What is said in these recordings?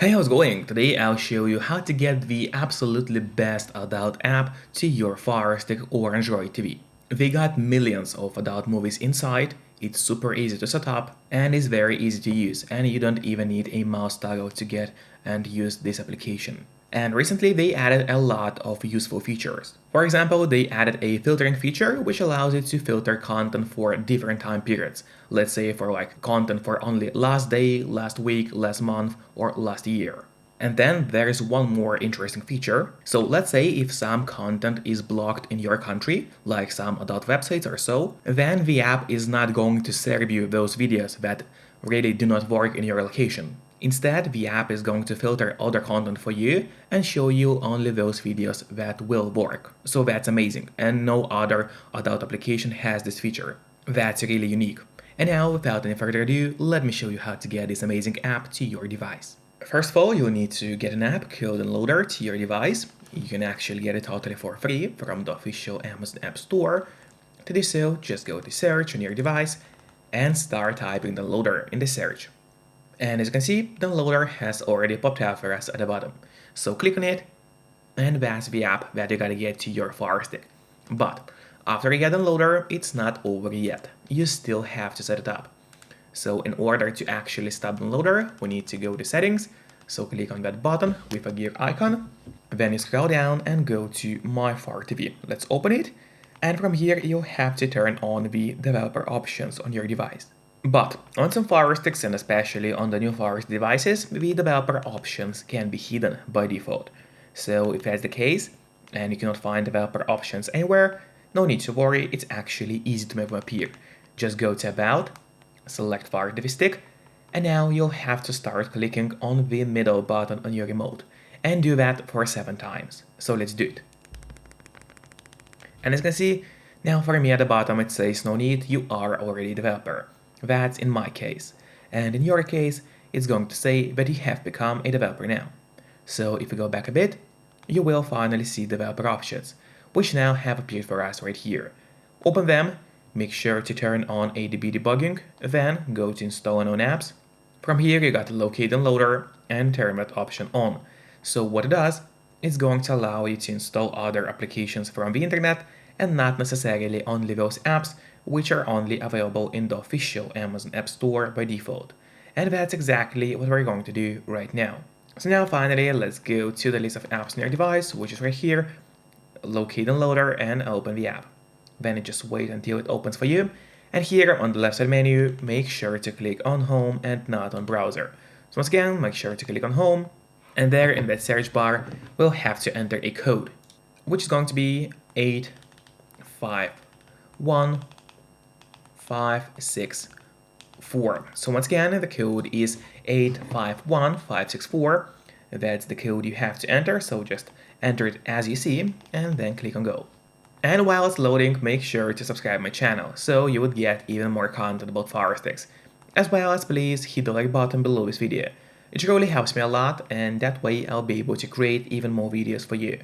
Hey, how's it going? Today I'll show you how to get the absolutely best adult app to your Firestick or Android TV. They got millions of adult movies inside, it's super easy to set up, and is very easy to use, and you don't even need a mouse toggle to get and use this application. And recently they added a lot of useful features. For example, they added a filtering feature which allows you to filter content for different time periods. Let's say for like content for only last day, last week, last month, or last year. And then there's one more interesting feature. So let's say if some content is blocked in your country, like some adult websites or so, then the app is not going to serve you those videos that really do not work in your location. Instead, the app is going to filter other content for you and show you only those videos that will work. So that's amazing, and no other adult application has this feature. That's really unique. And now, without any further ado, let me show you how to get this amazing app to your device. First of all, you'll need to get an app called Unloader to your device. You can actually get it totally for free from the official Amazon App Store. To do so, just go to search on your device and start typing Unloader in the search. And as you can see, the loader has already popped out for us at the bottom. So click on it, and that's the app that you gotta get to your Firestick. But after you get the loader, it's not over yet. You still have to set it up. So in order to actually stop the loader, we need to go to settings. So click on that button with a gear icon. Then you scroll down and go to My Fire TV. Let's open it. And from here, you'll have to turn on the developer options on your device. But on some Firesticks and especially on the new Firestick devices, the developer options can be hidden by default. So if that's the case, and you cannot find developer options anywhere, no need to worry, it's actually easy to make them appear. Just go to About, select Firestick, and now you'll have to start clicking on the middle button on your remote, and do that for 7 times. So let's do it. And as you can see, now for me at the bottom it says no need, you are already a developer. That's in my case. And in your case, it's going to say that you have become a developer now. So if you go back a bit, you will finally see developer options, which now have appeared for us right here. Open them, make sure to turn on ADB debugging, then go to install and own apps. From here, you got to locate the loader and turn that option on. So what it does, it's going to allow you to install other applications from the internet and not necessarily only those apps which are only available in the official Amazon App Store by default. And that's exactly what we're going to do right now. So now finally, let's go to the list of apps on your device, which is right here, locate the loader and open the app. Then just wait until it opens for you. And here on the left side menu, make sure to click on Home and not on Browser. So once again, make sure to click on Home, and there in that search bar, we'll have to enter a code, which is going to be 851564. So once again, the code is 851564. That's the code you have to enter, so just enter it as you see, and then click on Go. And while it's loading, make sure to subscribe my channel, so you would get even more content about Firesticks. As well as please hit the like button below this video. It really helps me a lot, and that way I'll be able to create even more videos for you.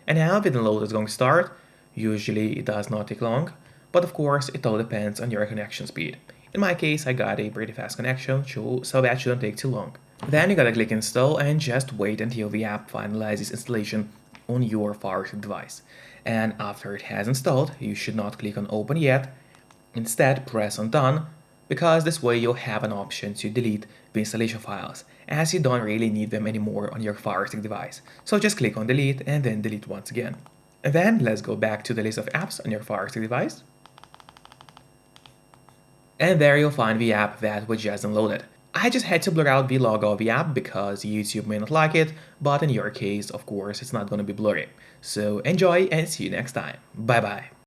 And now the download is going to start. Usually it does not take long, but of course it all depends on your connection speed. In my case, I got a pretty fast connection, so that shouldn't take too long. Then you gotta click install and just wait until the app finalizes installation on your Firestick device. And after it has installed, you should not click on open yet. Instead, press on done, because this way you'll have an option to delete the installation files, as you don't really need them anymore on your Firestick device. So just click on delete and then delete once again. And then let's go back to the list of apps on your Firestick device. And there you'll find the app that we just downloaded. I just had to blur out the logo of the app because YouTube may not like it, but in your case, of course, it's not going to be blurry. So enjoy and see you next time. Bye bye.